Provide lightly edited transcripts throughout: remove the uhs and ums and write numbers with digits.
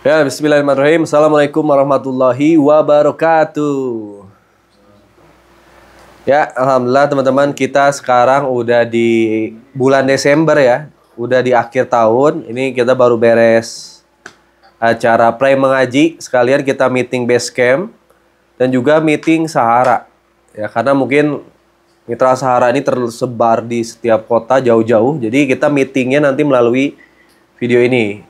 Ya, bismillahirrahmanirrahim. Assalamualaikum warahmatullahi wabarakatuh. Ya, alhamdulillah teman-teman, kita sekarang udah di bulan Desember ya. Udah di akhir tahun. Ini kita baru beres acara pre mengaji, sekalian kita meeting base camp dan juga meeting Sahara. Ya, karena mungkin Mitra Sahara ini tersebar di setiap kota jauh-jauh. Jadi kita meetingnya nanti melalui video ini.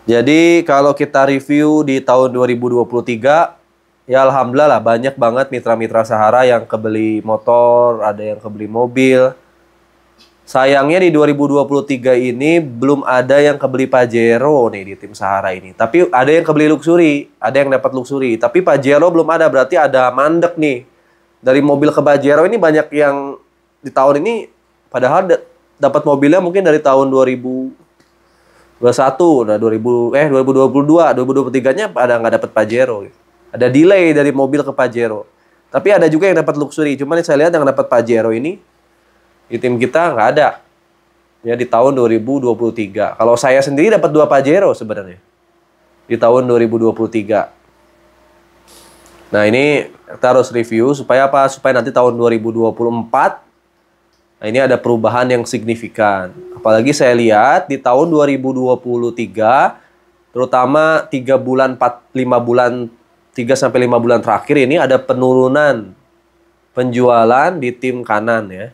Jadi kalau kita review di tahun 2023, ya alhamdulillah lah banyak banget mitra-mitra Sahara yang kebeli motor, ada yang kebeli mobil. Sayangnya di 2023 ini belum ada yang kebeli Pajero nih di tim Sahara ini. Tapi ada yang kebeli luxury, ada yang dapat luxury. Tapi Pajero belum ada, berarti ada mandek nih. Dari mobil ke Pajero ini banyak yang di tahun ini padahal dapat mobilnya mungkin dari tahun 2021, nah 2022, 2023-nya pada nggak dapat Pajero. Ada delay dari mobil ke Pajero. Tapi ada juga yang dapat luxury. Cuman saya lihat yang dapat Pajero ini di tim kita nggak ada. Ya di tahun 2023. Kalau saya sendiri dapat 2 Pajero sebenarnya di tahun 2023. Nah ini kita harus review supaya apa? Supaya nanti tahun 2024 nah ini ada perubahan yang signifikan. Apalagi saya lihat di tahun 2023 terutama 3 sampai 5 bulan terakhir ini ada penurunan penjualan di tim kanan ya.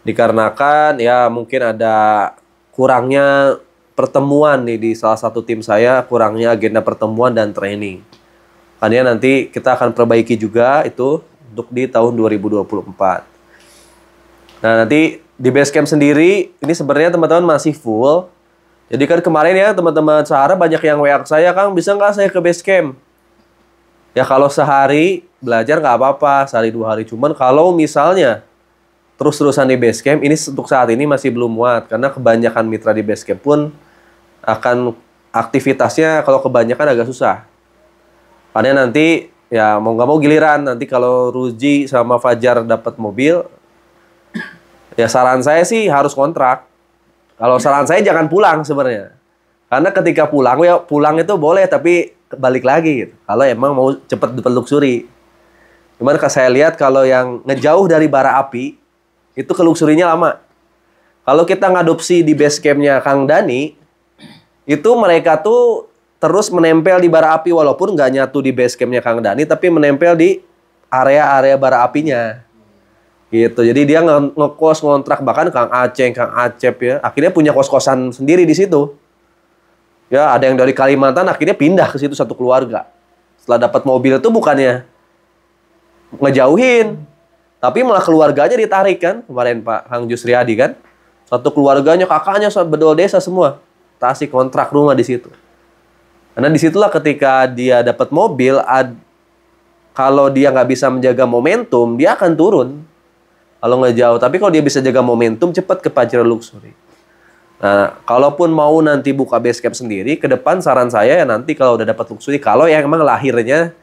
Dikarenakan ya mungkin ada kurangnya pertemuan nih di salah satu tim saya, kurangnya agenda pertemuan dan training. Makanya nanti kita akan perbaiki juga itu untuk di tahun 2024. Nah, nanti di Basecamp sendiri, ini sebenarnya teman-teman masih full. Jadi kan kemarin ya teman-teman Sahara banyak yang WA ke saya, Kang bisa nggak saya ke Basecamp? Ya kalau sehari belajar nggak apa-apa, sehari 2 hari. Cuman kalau misalnya terus-terusan di Basecamp, ini untuk saat ini masih belum muat. Karena kebanyakan mitra di Basecamp pun akan aktivitasnya kalau kebanyakan agak susah. Karena nanti ya mau nggak mau giliran. Nanti kalau Ruji sama Fajar dapat mobil, ya saran saya sih harus kontrak. Kalau saran saya jangan pulang sebenarnya. Karena ketika pulang, ya pulang itu boleh tapi balik lagi gitu. Kalau emang mau cepet dapat luxury. Cuman saya lihat kalau yang ngejauh dari bara api, itu ke luxury-nya lama. Kalau kita ngadopsi di base camp-nya Kang Dani, itu mereka tuh terus menempel di bara api walaupun nggak nyatu di base camp-nya Kang Dani, tapi menempel di area-area bara apinya. Gitu. Jadi dia ngekos ngontrak, bahkan Kang Aceh, Kang Acep ya, akhirnya punya kos-kosan sendiri di situ. Ya, ada yang dari Kalimantan akhirnya pindah ke situ satu keluarga. Setelah dapat mobil itu bukannya ngejauhin, tapi malah keluarganya ditarik kan. Kemarin Pak Kang Jusriyadi kan. Satu keluarganya, kakaknya bedol desa semua. Tasik kontrak rumah di situ. Karena disitulah ketika dia dapat mobil, kalau dia nggak bisa menjaga momentum, dia akan turun. Kalau nggak jauh, tapi kalau dia bisa jaga momentum, cepat ke Pajero Luxury. Nah, kalaupun mau nanti buka base camp sendiri, ke depan saran saya ya nanti kalau udah dapat luxury, kalau yang emang lahirnya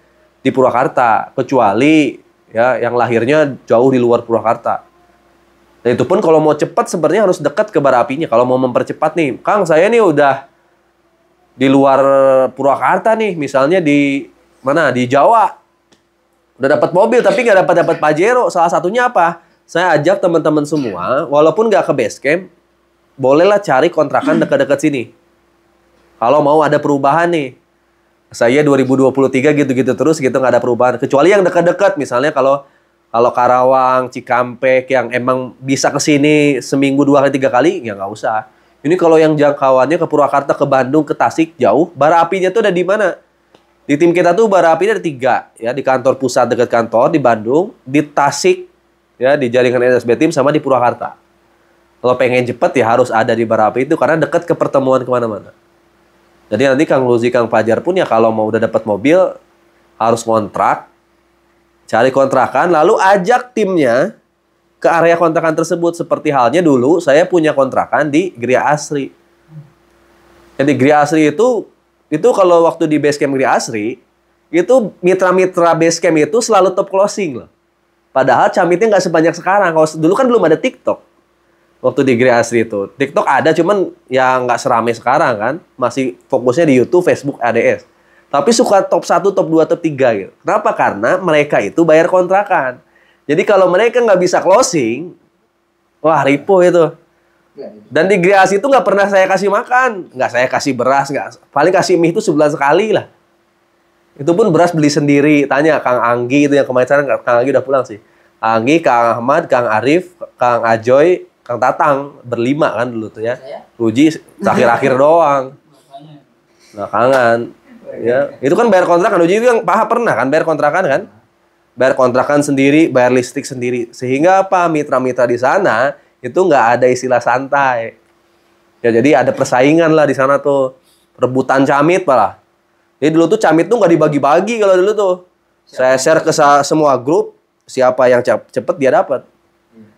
di Purwakarta, kecuali ya yang lahirnya jauh di luar Purwakarta. Nah, itu pun kalau mau cepat sebenarnya harus dekat ke bara apinya. Kalau mau mempercepat nih, Kang saya nih udah di luar Purwakarta nih, misalnya di mana? Di Jawa. Udah dapat mobil tapi nggak dapat Pajero. Salah satunya apa? Saya ajak teman-teman semua, walaupun nggak ke base camp, bolehlah cari kontrakan dekat-dekat sini. Kalau mau ada perubahan nih. Saya 2023 gitu-gitu terus gitu nggak ada perubahan. Kecuali yang dekat-dekat, misalnya kalau Karawang, Cikampek yang emang bisa ke sini seminggu 2 kali 3 kali, ya nggak usah. Ini kalau yang jangkauannya ke Purwakarta, ke Bandung, ke Tasik jauh, bara apinya tuh ada di mana? Di tim kita tuh bara apinya ada 3 ya, di kantor pusat dekat kantor di Bandung, di Tasik ya, di jaringan NSB Tim sama di Purwakarta. Kalau pengen cepet ya harus ada di bara api itu karena dekat ke pertemuan kemana-mana. Jadi nanti Kang Luzi, Kang Fajar pun ya kalau mau udah dapat mobil harus kontrak, cari kontrakan, lalu ajak timnya ke area kontrakan tersebut. Seperti halnya dulu saya punya kontrakan di Gria Asri. Jadi Gria Asri itu kalau waktu di base camp Gria Asri, itu mitra-mitra base camp itu selalu top closing loh. Padahal camitnya nggak sebanyak sekarang. Kalau dulu kan belum ada TikTok. Waktu di Gria Asri itu. TikTok ada, cuman ya nggak serame sekarang kan. Masih fokusnya di YouTube, Facebook, ADS. Tapi suka top 1, top 2, top 3 gitu. Kenapa? Karena mereka itu bayar kontrakan. Jadi kalau mereka nggak bisa closing, wah ripo itu. Dan di Gria Asri itu nggak pernah saya kasih makan. Nggak saya kasih beras, nggak. Paling kasih mie itu sebulan sekali lah. Itu pun beras beli sendiri. Tanya Kang Anggi itu yang kemarin sana, Kang Anggi udah pulang sih. Anggi, Kang Ahmad, Kang Arif, Kang Ajoy, Kang Tatang, berlima kan dulu tuh ya. Ruji terakhir-akhir doang. Belakangan. Ya, itu kan bayar kontrakan. Ruji itu yang Paha pernah kan bayar kontrakan kan? Bayar kontrakan sendiri, bayar listrik sendiri. Sehingga apa? Mitra-mitra di sana itu nggak ada istilah santai. Ya jadi ada persaingan lah di sana tuh. Rebutan camit malah. Jadi dulu tuh camit tuh nggak dibagi-bagi kalau dulu tuh. Saya share ke semua grup, siapa yang cepet dia dapat.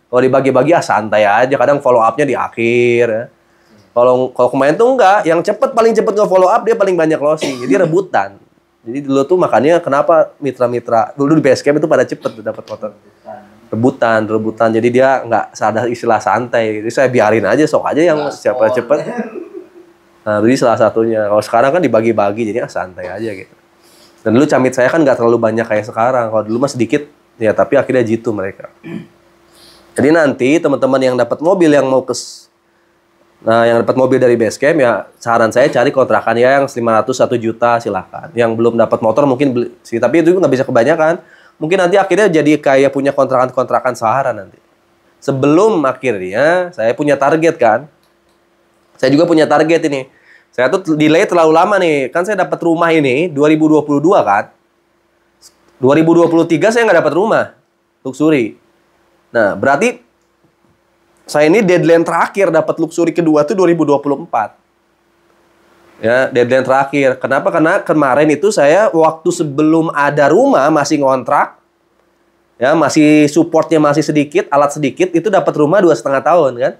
Kalau dibagi-bagi santai aja, kadang follow up-nya di akhir ya. Kalau kemarin tuh enggak, yang paling cepet nge-follow up dia paling banyak closing. Jadi rebutan. Jadi dulu tuh makanya kenapa mitra-mitra dulu di Basecamp itu pada cepet dapat motor. Rebutan. Jadi dia nggak sadar istilah santai. Jadi saya biarin aja, sok aja yang siapa cepet. Nah, jadi salah satunya. Kalau sekarang kan dibagi-bagi, jadi santai aja gitu. Dan dulu camit saya kan nggak terlalu banyak kayak sekarang. Kalau dulu mah sedikit, ya tapi akhirnya jitu mereka. Jadi nanti teman-teman yang dapat mobil yang mau yang dapat mobil dari Basecamp ya saran saya cari kontrakan ya yang 500 1 juta silakan. Yang belum dapat motor mungkin beli sih, tapi itu nggak bisa kebanyakan. Mungkin nanti akhirnya jadi kayak punya kontrakan Sahara nanti. Sebelum akhirnya saya punya target kan. Saya juga punya target ini. Saya tuh delay terlalu lama nih. Kan saya dapat rumah ini 2022 kan. 2023 saya nggak dapat rumah. Luxury. Nah, berarti saya ini deadline terakhir dapat luxury kedua tuh 2024. Ya, deadline terakhir. Kenapa? Karena kemarin itu saya waktu sebelum ada rumah masih ngontrak. Ya, masih supportnya masih sedikit, alat sedikit, itu dapat rumah 2,5 tahun kan.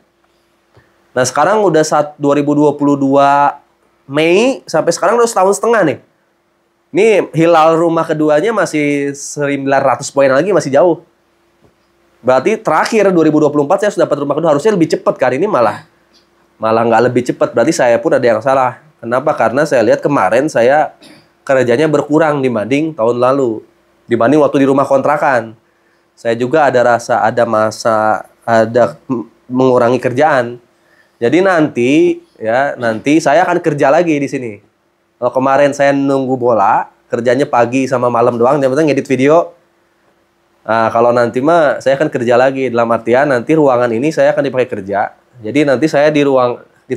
Nah, sekarang udah 2022 Mei sampai sekarang udah setahun setengah nih. Ini hilal rumah keduanya masih 900 poin lagi, masih jauh. Berarti terakhir 2024 saya sudah dapat rumah kedua, harusnya lebih cepat kali ini malah nggak lebih cepat. Berarti saya pun ada yang salah. Kenapa? Karena saya lihat kemarin saya kerjanya berkurang dibanding tahun lalu, dibanding waktu di rumah kontrakan. Saya juga ada mengurangi kerjaan. Jadi nanti saya akan kerja lagi di sini. Kalau kemarin saya nunggu bola, kerjanya pagi sama malam doang, yang penting ngedit video. Nah, kalau nanti mah saya akan kerja lagi, dalam artian nanti ruangan ini saya akan dipakai kerja. Jadi nanti saya di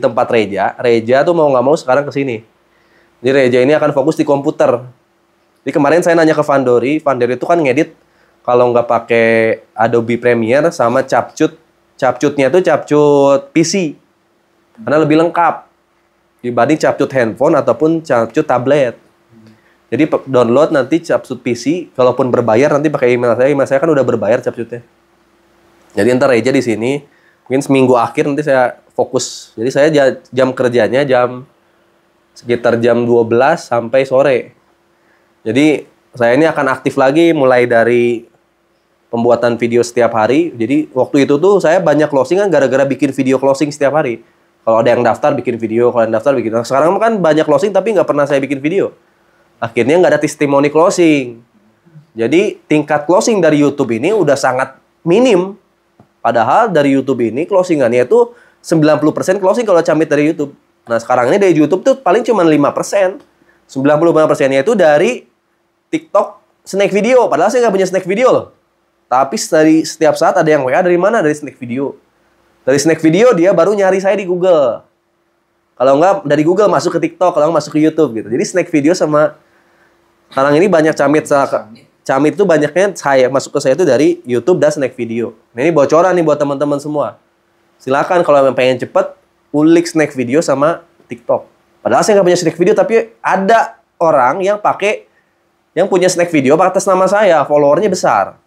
tempat Reja tuh mau nggak mau sekarang ke sini. Jadi Reja ini akan fokus di komputer. Jadi kemarin saya nanya ke Vandori itu kan ngedit kalau nggak pakai Adobe Premiere sama CapCut. CapCutnya tuh CapCut PC. Karena lebih lengkap dibanding CapCut handphone ataupun CapCut tablet. Jadi download nanti CapCut PC, kalaupun berbayar nanti pakai email saya kan udah berbayar CapCutnya. Jadi ntar Reja di sini, mungkin seminggu akhir nanti saya fokus. Jadi saya jam kerjanya sekitar jam 12 sampai sore. Jadi saya ini akan aktif lagi mulai dari pembuatan video setiap hari. Jadi waktu itu tuh saya banyak closing kan gara-gara bikin video closing setiap hari. Kalau ada yang daftar bikin video, kalau yang daftar bikin. Nah, sekarang kan banyak closing tapi nggak pernah saya bikin video. Akhirnya nggak ada testimoni closing. Jadi tingkat closing dari YouTube ini udah sangat minim. Padahal dari YouTube ini closingannya itu 90% closing kalau camit dari YouTube. Nah sekarang ini dari YouTube tuh paling cuma 5%. 95%-nya itu dari TikTok snack video. Padahal saya nggak punya snack video loh. Tapi setiap saat ada yang WA dari mana? Dari snack video. Dari snack video dia baru nyari saya di Google. Kalau nggak dari Google masuk ke TikTok, kalau nggak masuk ke YouTube gitu. Jadi snack video sama sekarang ini banyak camit itu banyaknya masuk ke saya itu dari YouTube dan snack video. Nah, ini bocoran nih buat teman-teman semua. Silakan kalau yang pengen cepet ulik snack video sama TikTok. Padahal saya nggak punya snack video tapi ada orang yang punya snack video atas nama saya, followernya besar.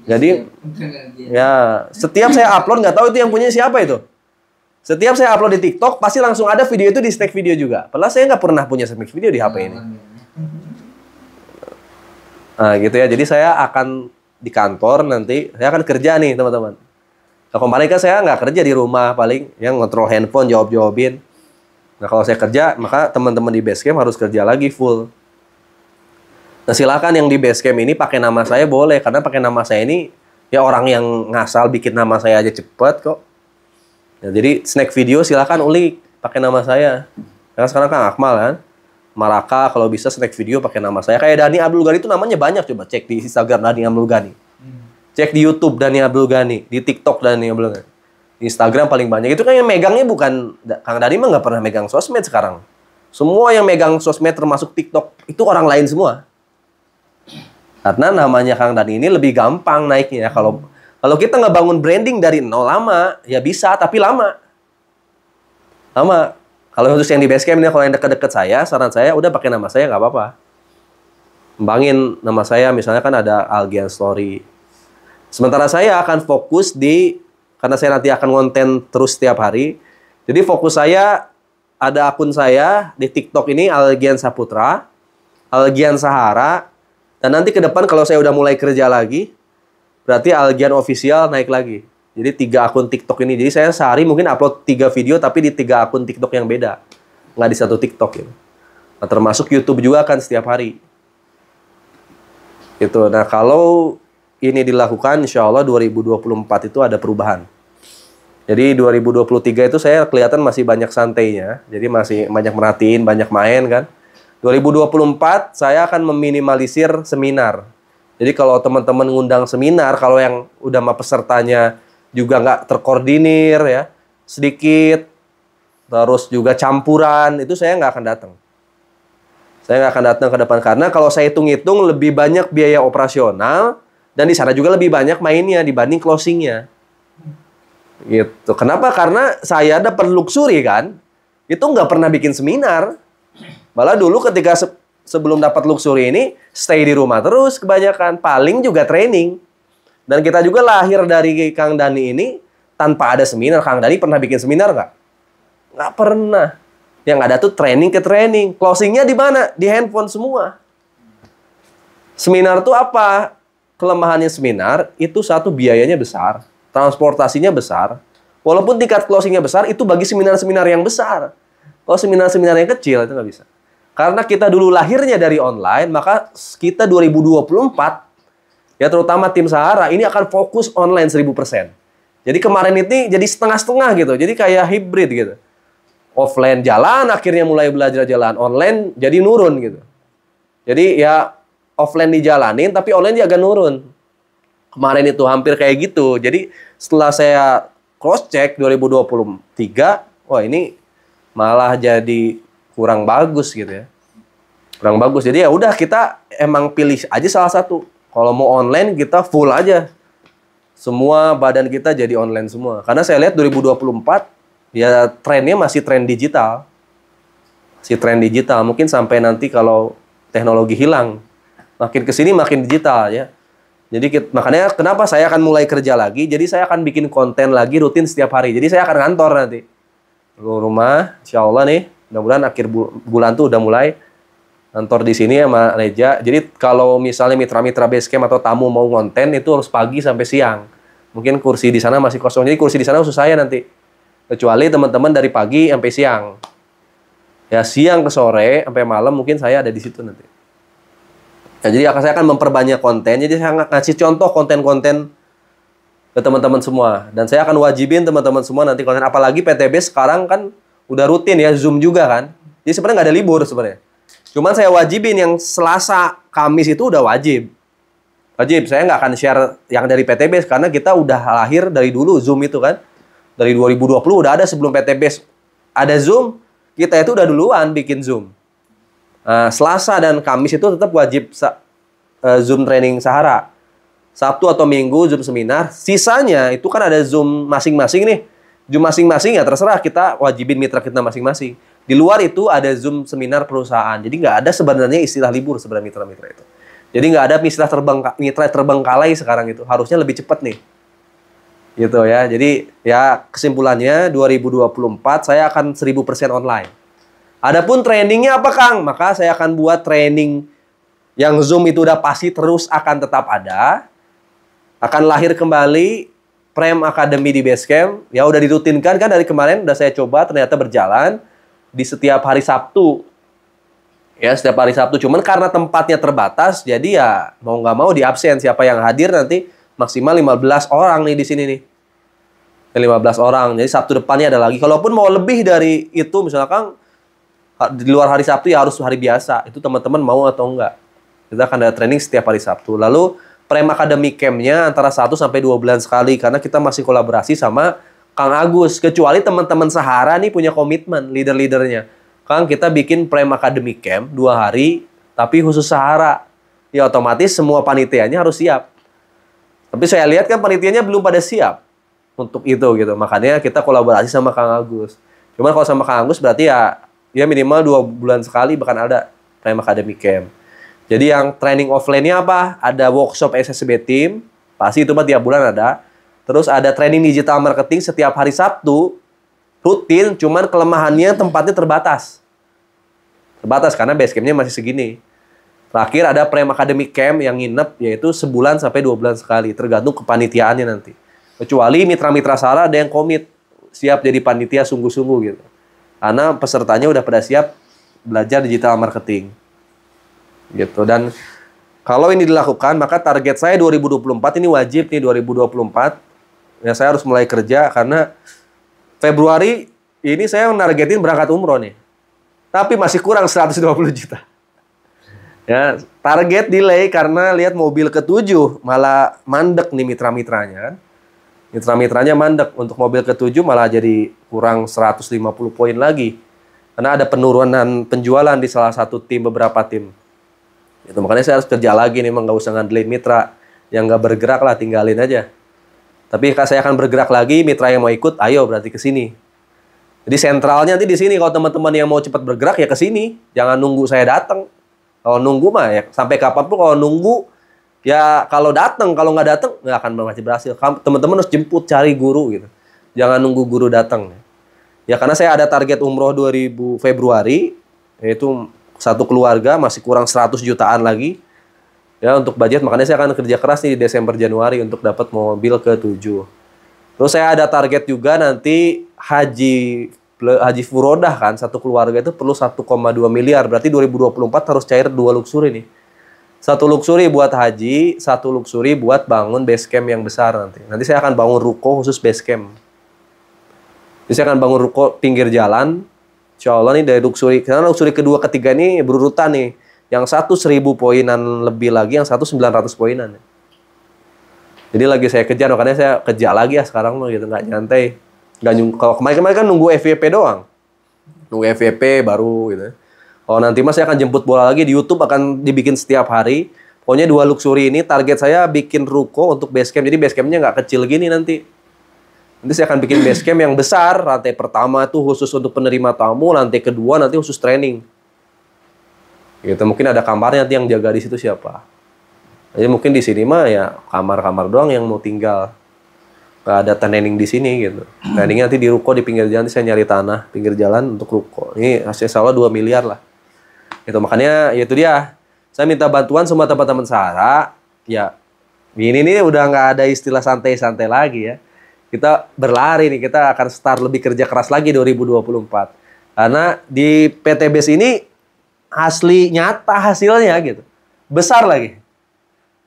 Jadi ya setiap saya upload nggak tahu itu yang punya siapa itu. Setiap saya upload di TikTok pasti langsung ada video itu di snack video juga. Padahal saya nggak pernah punya snack video di HP ini. Nah gitu ya. Jadi saya akan di kantor nanti saya akan kerja nih teman-teman. Nah, kemarin kan saya nggak kerja di rumah, paling yang ngontrol handphone, jawab-jawabin. Nah, kalau saya kerja, maka teman-teman di Basecamp harus kerja lagi full. Nah, silakan yang di Basecamp ini pakai nama saya boleh, karena pakai nama saya ini ya orang yang ngasal bikin nama saya aja cepet kok. Nah, jadi snack video silakan ulik pakai nama saya. Karena sekarang kan Akmal kan, Maraka kalau bisa snack video pakai nama saya. Kayak Dani Abdul Ghani itu namanya banyak, coba cek di Instagram Dani Abdul Ghani. Cek di YouTube Dani Abdul Ghani, di TikTok Dani Abdul Ghani. Di Instagram paling banyak. Itu kan yang megangnya bukan Kang Dani mah nggak pernah megang sosmed sekarang. Semua yang megang sosmed termasuk TikTok itu orang lain semua. Karena namanya Kang Dani ini lebih gampang naiknya. Kalau kita ngebangun branding dari nol lama, ya bisa, tapi lama. Lama. Kalau khusus yang di Basecamp ini, kalau yang deket-deket saya, saran saya udah pakai nama saya nggak apa-apa. Kembangin nama saya, misalnya kan ada Algian Story. Sementara saya akan fokus karena saya nanti akan konten terus setiap hari. Jadi fokus saya, ada akun saya di TikTok ini, Algian Saputra, Algian Sahara, dan nanti ke depan kalau saya udah mulai kerja lagi, berarti Algian Official naik lagi. Jadi 3 akun TikTok ini. Jadi saya sehari mungkin upload 3 video, tapi di 3 akun TikTok yang beda. Nggak di satu TikTok. Gitu. Nah, termasuk YouTube juga kan setiap hari. Gitu. Nah, kalau ini dilakukan, insya Allah 2024 itu ada perubahan. Jadi 2023 itu saya kelihatan masih banyak santainya. Jadi masih banyak merhatiin, banyak main kan. 2024 saya akan meminimalisir seminar. Jadi kalau teman-teman ngundang seminar, kalau yang udah sama pesertanya juga nggak terkoordinir ya, sedikit, terus juga campuran, itu saya nggak akan datang. Saya nggak akan datang ke depan karena kalau saya hitung-hitung lebih banyak biaya operasional dan di sana juga lebih banyak mainnya dibanding closingnya. Gitu. Kenapa? Karena saya dapat luxury kan, itu nggak pernah bikin seminar. Malah dulu ketika sebelum dapat luxury ini, stay di rumah terus kebanyakan. Paling juga training. Dan kita juga lahir dari Kang Dani ini tanpa ada seminar. Kang Dani pernah bikin seminar nggak? Nggak pernah. Yang ada tuh training ke training. Closingnya di mana? Di handphone semua. Seminar tuh apa? Kelemahannya seminar, itu satu biayanya besar. Transportasinya besar. Walaupun tingkat closingnya besar, itu bagi seminar-seminar yang besar. Kalau seminar-seminar yang kecil, itu nggak bisa. Karena kita dulu lahirnya dari online, maka kita 2024, ya terutama tim Sahara, ini akan fokus online 1000%. Jadi kemarin ini jadi setengah-setengah gitu. Jadi kayak hybrid gitu. Offline jalan, akhirnya mulai belajar jalan. Online jadi nurun gitu. Jadi ya offline dijalanin, tapi online dia agak nurun. Kemarin itu hampir kayak gitu. Jadi setelah saya cross-check 2023, wah ini malah jadi kurang bagus gitu ya. Kurang bagus. Jadi ya udah kita emang pilih aja salah satu. Kalau mau online kita full aja. Semua badan kita jadi online semua. Karena saya lihat 2024 ya trennya masih tren digital. Masih tren digital. Mungkin sampai nanti kalau teknologi hilang, makin kesini makin digital ya. Jadi makanya kenapa saya akan mulai kerja lagi. Jadi saya akan bikin konten lagi rutin setiap hari. Jadi saya akan kantor nanti. Ke rumah, insya Allah nih. Mudah-mudahan akhir bulan tuh udah mulai kantor di sini sama Reja. Jadi kalau misalnya mitra-mitra Basecamp atau tamu mau konten itu harus pagi sampai siang. Mungkin kursi di sana masih kosong. Jadi kursi di sana khusus saya nanti. Kecuali teman-teman dari pagi sampai siang. Ya siang ke sore sampai malam mungkin saya ada di situ nanti. Nah, jadi saya akan memperbanyak konten. Jadi saya ngasih contoh konten-konten ke teman-teman semua. Dan saya akan wajibin teman-teman semua nanti konten. Apalagi PTB sekarang kan udah rutin ya, Zoom juga kan. Jadi sebenarnya nggak ada libur sebenarnya. Cuman saya wajibin yang Selasa, Kamis itu udah wajib. Wajib, saya nggak akan share yang dari PTB karena kita udah lahir dari dulu Zoom itu kan. Dari 2020 udah ada sebelum PTB ada Zoom, kita itu udah duluan bikin Zoom. Selasa dan Kamis itu tetap wajib Zoom training Sahara. Sabtu atau Minggu Zoom seminar. Sisanya itu kan ada Zoom masing-masing nih. Zoom masing-masing ya terserah kita wajibin mitra kita masing-masing. Di luar itu ada Zoom seminar perusahaan. Jadi nggak ada sebenarnya istilah libur sebenarnya mitra-mitra itu. Jadi nggak ada istilah mitra terbengkalai sekarang itu. Harusnya lebih cepat nih. Gitu ya. Jadi ya kesimpulannya 2024 saya akan 1000% online. Adapun trainingnya apa Kang? Maka saya akan buat training yang Zoom itu udah pasti terus akan tetap ada. Akan lahir kembali Prem Academy di Basecamp, ya udah dirutinkan kan dari kemarin, udah saya coba, ternyata berjalan di setiap hari Sabtu. Ya, setiap hari Sabtu. Cuman karena tempatnya terbatas, jadi ya mau nggak mau di absen. Siapa yang hadir nanti maksimal 15 orang nih di sini nih. 15 orang. Jadi Sabtu depannya ada lagi. Kalaupun mau lebih dari itu, misalkan di luar hari Sabtu ya harus hari biasa. Itu teman-teman mau atau enggak. Kita akan ada training setiap hari Sabtu. Lalu Prem Academy Camp-nya antara 1 sampai 2 bulan sekali. Karena kita masih kolaborasi sama Kang Agus. Kecuali teman-teman Sahara nih punya komitmen, leader-leadernya. Kang, kita bikin Prem Academy Camp 2 hari, tapi khusus Sahara. Ya otomatis semua panitianya harus siap. Tapi saya lihat kan panitianya belum pada siap untuk itu gitu. Makanya kita kolaborasi sama Kang Agus. Cuman kalau sama Kang Agus berarti ya minimal 2 bulan sekali bahkan ada Prem Academy Camp. Jadi yang training offline-nya apa? Ada workshop SSB Team, pasti itu mah tiap bulan ada. Terus ada training digital marketing setiap hari Sabtu, rutin, cuman kelemahannya tempatnya terbatas. Terbatas karena base camp-nya masih segini. Terakhir ada Prem Academy Camp yang nginep, yaitu sebulan sampai 2 bulan sekali, tergantung kepanitiaannya nanti. Kecuali mitra-mitra Sahara ada yang komit, siap jadi panitia sungguh-sungguh gitu. Karena pesertanya udah pada siap belajar digital marketing. Gitu. Dan kalau ini dilakukan, maka target saya 2024 ini wajib nih 2024. Ya saya harus mulai kerja karena Februari ini saya nargetin berangkat umroh nih. Tapi masih kurang 120 juta. Ya, target delay karena lihat mobil ke-7 malah mandek nih mitra-mitranya. Mitra-mitranya mandek. Untuk mobil ke-7 malah jadi kurang 150 poin lagi. Karena ada penurunan penjualan di salah satu tim, beberapa tim. Itu makanya saya harus kerja lagi nih, emang nggak usah ngandelin mitra yang nggak bergerak lah, tinggalin aja. Tapi kalau saya akan bergerak lagi, mitra yang mau ikut, ayo berarti ke sini. Jadi sentralnya nanti di sini. Kalau teman-teman yang mau cepat bergerak ya ke sini, jangan nunggu saya datang. Kalau nunggu mah ya sampai kapanpun kalau nunggu ya kalau datang, kalau nggak datang nggak akan berhasil. Teman-teman harus jemput, cari guru gitu. Jangan nunggu guru datang. Ya karena saya ada target umroh 2000 Februari, yaitu satu keluarga masih kurang 100 jutaan lagi ya untuk budget, makanya saya akan kerja keras nih di Desember Januari untuk dapat mobil ke-7. Terus saya ada target juga nanti haji furodah kan, satu keluarga itu perlu 1,2 miliar, berarti 2024 harus cair 2 luxury nih. 1 luxury buat haji, 1 luxury buat bangun base camp yang besar nanti. Nanti saya akan bangun ruko khusus base camp. Jadi saya akan bangun ruko pinggir jalan. Insya Allah nih dari luxury, karena luxury kedua ketiga ini berurutan nih. Yang satu 1000 poinan lebih lagi, yang satu 900 poinan. Jadi lagi saya kejar, makanya saya kerja lagi ya sekarang mah gitu, nggak nyantai. Kalau kemarin-kemarin kan nunggu FYP doang. Nunggu FYP baru gitu. Kalau nanti mas saya akan jemput bola lagi di YouTube, akan dibikin setiap hari. Pokoknya 2 luxury ini target saya bikin ruko untuk base camp. Jadi base campnya nggak kecil gini nanti. Nanti saya akan bikin base camp yang besar. Lantai pertama tuh khusus untuk penerima tamu, lantai kedua nanti khusus training. Gitu, mungkin ada kamarnya nanti yang jaga di situ siapa. Jadi mungkin di sini mah ya kamar-kamar doang yang mau tinggal. Nggak ada training di sini gitu. Trainingnya nanti di ruko di pinggir jalan, nanti saya nyari tanah pinggir jalan untuk ruko. Ini hasil salah 2 miliar lah. Gitu, makanya ya itu dia. Saya minta bantuan semua teman-teman Sahara. Ya, ini nih udah nggak ada istilah santai-santai lagi ya. Kita berlari nih, kita akan start lebih kerja keras lagi 2024. Karena di PT BES ini asli nyata hasilnya gitu. Besar lagi.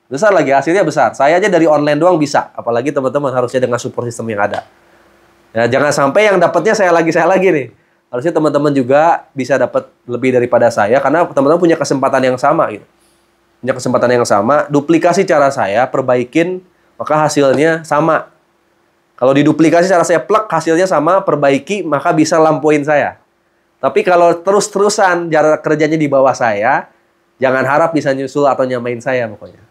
Besar lagi, hasilnya besar. Saya aja dari online doang bisa. Apalagi teman-teman harusnya dengan support system yang ada. Ya, jangan sampai yang dapatnya saya lagi nih. Harusnya teman-teman juga bisa dapat lebih daripada saya. Karena teman-teman punya kesempatan yang sama gitu. Punya kesempatan yang sama. Duplikasi cara saya, perbaikin, maka hasilnya sama. Kalau diduplikasi cara saya plek, hasilnya sama, perbaiki, maka bisa lampuin saya. Tapi kalau terus-terusan cara kerjanya di bawah saya, jangan harap bisa nyusul atau nyamain saya pokoknya.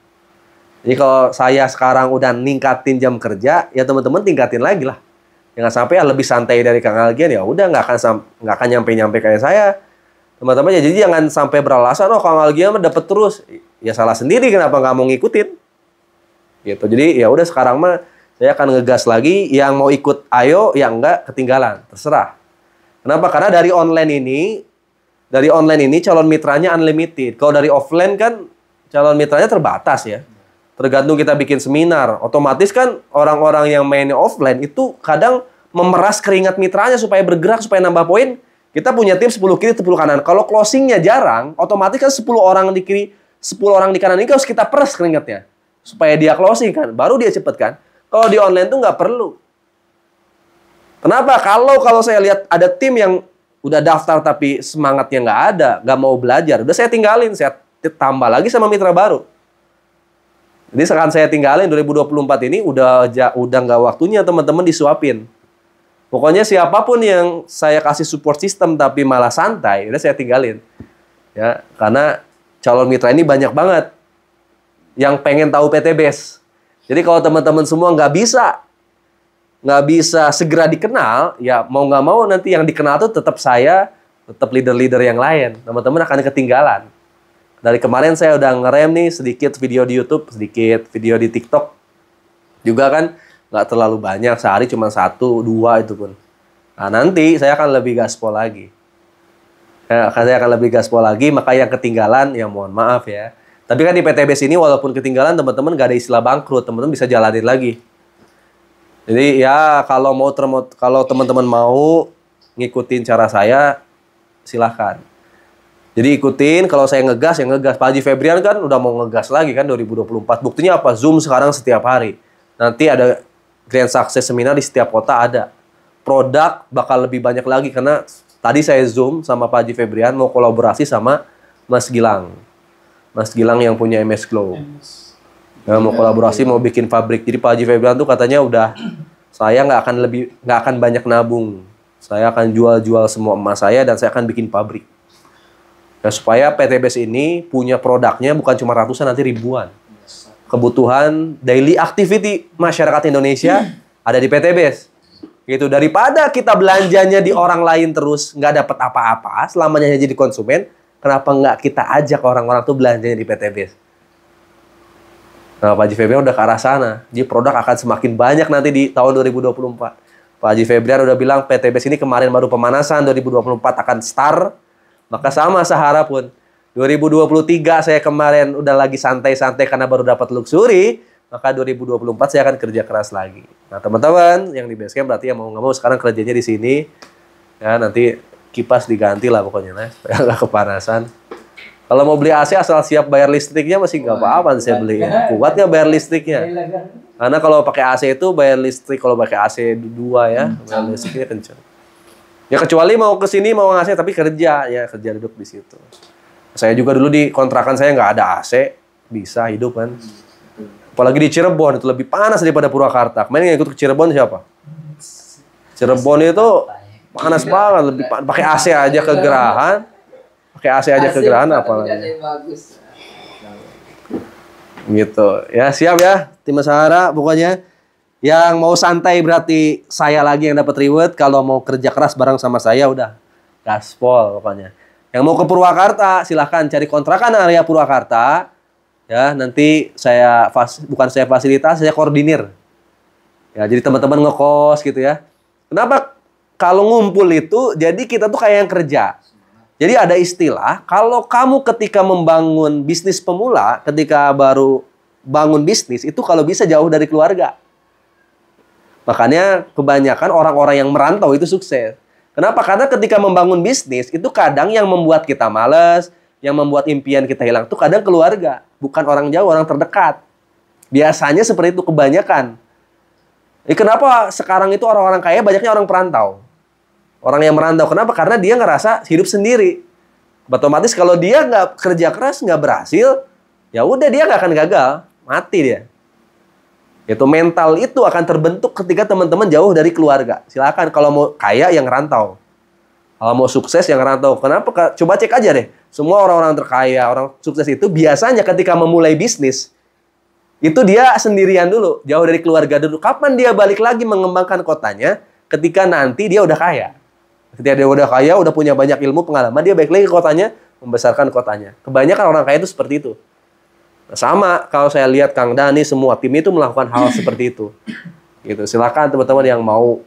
Jadi kalau saya sekarang udah ningkatin jam kerja, ya teman-teman tingkatin lagi lah. Jangan sampai lebih santai dari Kang Algian, ya udah nggak akan nyampe kayak saya. Teman-teman ya jadi jangan sampai beralasan, oh Kang Algian mah dapat terus. Ya salah sendiri kenapa nggak mau ngikutin. Gitu. Jadi ya udah sekarang mah saya akan ngegas lagi, yang mau ikut ayo, yang enggak ketinggalan, terserah. Kenapa? Karena dari online ini calon mitranya unlimited. Kalau dari offline kan calon mitranya terbatas ya. tergantung kita bikin seminar. Otomatis kan orang-orang yang mainnya offline itu kadang memeras keringat mitranya supaya bergerak, supaya nambah poin. Kita punya tim 10 kiri, 10 kanan. Kalau closingnya jarang, otomatis kan 10 orang di kiri, 10 orang di kanan ini harus kita peras keringatnya. Supaya dia closing kan, baru dia cepet kan. Kalau di online tuh nggak perlu. Kenapa? Kalau saya lihat ada tim yang udah daftar tapi semangatnya nggak ada, nggak mau belajar, udah saya tinggalin, saya tambah lagi sama mitra baru. Jadi sekarang saya tinggalin 2024 ini udah nggak waktunya teman-teman disuapin. Pokoknya siapapun yang saya kasih support system tapi malah santai, udah saya tinggalin. Ya, karena calon mitra ini banyak banget yang pengen tahu PTBase. Jadi kalau teman-teman semua nggak bisa segera dikenal, ya mau nggak mau nanti yang dikenal tuh tetap saya, tetap leader-leader yang lain. Teman-teman akan ketinggalan. Dari kemarin saya udah ngerem nih sedikit video di YouTube, sedikit video di TikTok. Juga kan nggak terlalu banyak, sehari cuma 1, 2 itu pun. Nah nanti saya akan lebih gaspol lagi. Saya akan lebih gaspol lagi, maka yang ketinggalan, ya mohon maaf ya. Tapi kan di PTBase ini walaupun ketinggalan, teman-teman nggak ada istilah bangkrut, teman-teman bisa jalanin lagi. Jadi ya kalau teman-teman mau ngikutin cara saya, silahkan. Jadi ikutin, kalau saya ngegas, ya ngegas. Pak Haji Febrian kan udah mau ngegas lagi kan 2024. Buktinya apa? Zoom sekarang setiap hari. Nanti ada Grand Success Seminar di setiap kota ada. Produk bakal lebih banyak lagi karena tadi saya Zoom sama Pak Haji Febrian mau kolaborasi sama Mas Gilang. Mas Gilang yang punya MS Glow. Ya, mau kolaborasi, mau bikin pabrik. Jadi Pak Haji Febrian tuh katanya udah, saya nggak akan banyak nabung. Saya akan jual semua emas saya dan saya akan bikin pabrik. Ya, supaya PTBase ini punya produknya bukan cuma ratusan, nanti ribuan. Kebutuhan daily activity masyarakat Indonesia ada di PTBase. Gitu. Daripada kita belanjanya di orang lain terus nggak dapat apa-apa, selamanya jadi konsumen, kenapa nggak kita ajak orang-orang tuh belanjanya di PTBase? Nah, Pak Haji Febrian udah ke arah sana. Jadi produk akan semakin banyak nanti di tahun 2024. Pak Haji Febrian udah bilang PTBase ini kemarin baru pemanasan, 2024 akan start. Maka sama Sahara pun. 2023 saya kemarin udah lagi santai-santai karena baru dapat luxury. Maka 2024 saya akan kerja keras lagi. Nah teman-teman yang di Basecamp berarti yang mau nggak mau sekarang kerjanya di sini. Ya nanti kipas diganti lah pokoknya. Nah, supaya nggak kepanasan. Kalau mau beli AC asal siap bayar listriknya masih nggak apa-apa saya beli. Ya. Kuat nggak bayar listriknya? Karena kalau pakai AC itu bayar listrik, kalau pakai AC 2 ya, bayar listriknya kencang. Ya kecuali mau ke sini mau AC tapi kerja ya, kerja duduk di situ. Saya juga dulu di kontrakan saya nggak ada AC, bisa hidup kan. Apalagi di Cirebon itu lebih panas daripada Purwakarta. Kemarin yang ikut ke Cirebon siapa? Cirebon itu panas banget, lebih pakai AC aja kegerahan. Pakai AC aja kegerahan apalagi. Gitu. Ya, siap ya tim Sahara pokoknya. Yang mau santai berarti saya lagi yang dapat reward. Kalau mau kerja keras bareng sama saya udah gaspol pokoknya. Yang mau ke Purwakarta silahkan cari kontrakan area Purwakarta. Ya nanti bukan saya fasilitas, saya koordinir. Ya jadi teman-teman ngekos gitu ya. Kenapa kalau ngumpul itu jadi kita tuh kayak yang kerja. Jadi ada istilah kalau kamu ketika membangun bisnis pemula, ketika baru bangun bisnis itu kalau bisa jauh dari keluarga. Makanya kebanyakan orang-orang yang merantau itu sukses. Kenapa? Karena ketika membangun bisnis, itu kadang yang membuat kita malas, yang membuat impian kita hilang, itu kadang keluarga. Bukan orang jauh, orang terdekat. Biasanya seperti itu kebanyakan. Kenapa sekarang itu orang-orang kaya banyaknya orang perantau? Orang yang merantau. Kenapa? Karena dia ngerasa hidup sendiri. Otomatis kalau dia nggak kerja keras, nggak berhasil, ya udah dia nggak akan gagal. Mati dia. Itu mental itu akan terbentuk ketika teman-teman jauh dari keluarga. Silakan kalau mau kaya yang rantau. Kalau mau sukses yang rantau. Kenapa? Coba cek aja deh. Semua orang-orang terkaya, orang sukses itu biasanya ketika memulai bisnis itu dia sendirian dulu, jauh dari keluarga dulu. Kapan dia balik lagi mengembangkan kotanya? Ketika nanti dia udah kaya. Ketika dia udah kaya, udah punya banyak ilmu, pengalaman, dia balik lagi ke kotanya, membesarkan kotanya. Kebanyakan orang kaya itu seperti itu. Sama kalau saya lihat Kang Dani semua tim itu melakukan hal seperti itu. Gitu. Silakan teman-teman yang mau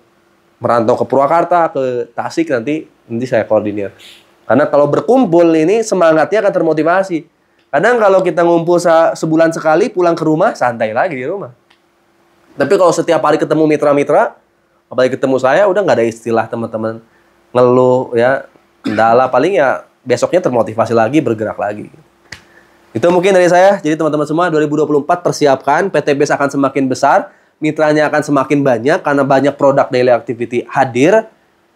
merantau ke Purwakarta, ke Tasik nanti saya koordinir. Karena kalau berkumpul ini semangatnya akan termotivasi. Kadang kalau kita ngumpul sebulan sekali, pulang ke rumah, santai lagi di rumah. Tapi kalau setiap hari ketemu mitra-mitra, apalagi ketemu saya, udah nggak ada istilah teman-teman ngeluh, ya, kendala. Paling ya besoknya termotivasi lagi, bergerak lagi. Itu mungkin dari saya. Jadi teman-teman semua, 2024 persiapkan, PT BES akan semakin besar, mitranya akan semakin banyak, karena banyak produk daily activity hadir,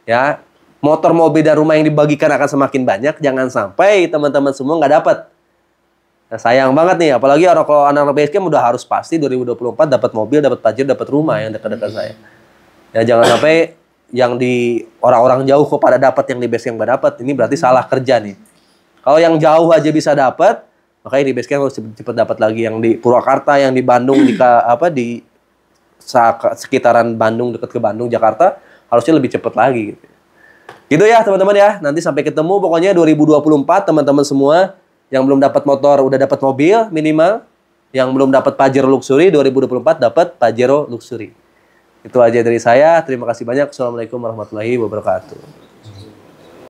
ya. Motor, mobil, dan rumah yang dibagikan akan semakin banyak. Jangan sampai teman-teman semua nggak dapat. Nah, sayang banget nih, apalagi kalau anak-anak Basecamp udah harus pasti 2024 dapat mobil, dapat Pajero, dapat rumah yang dekat-dekat saya. Ya jangan sampai yang di orang-orang jauh kok pada dapat, yang di Basecamp nggak dapat. Ini berarti salah kerja nih. Kalau yang jauh aja bisa dapat, makanya di Basecamp harus cepet dapat lagi. Yang di Purwakarta, yang di Bandung, di sekitaran Bandung, dekat ke Bandung, Jakarta, harusnya lebih cepat lagi. Gitu ya teman-teman ya. Nanti sampai ketemu pokoknya 2024 teman-teman semua. Yang belum dapat motor udah dapat mobil minimal. Yang belum dapat Pajero Luxury 2024 dapat Pajero Luxury. Itu aja dari saya. Terima kasih banyak. Assalamualaikum warahmatullahi wabarakatuh.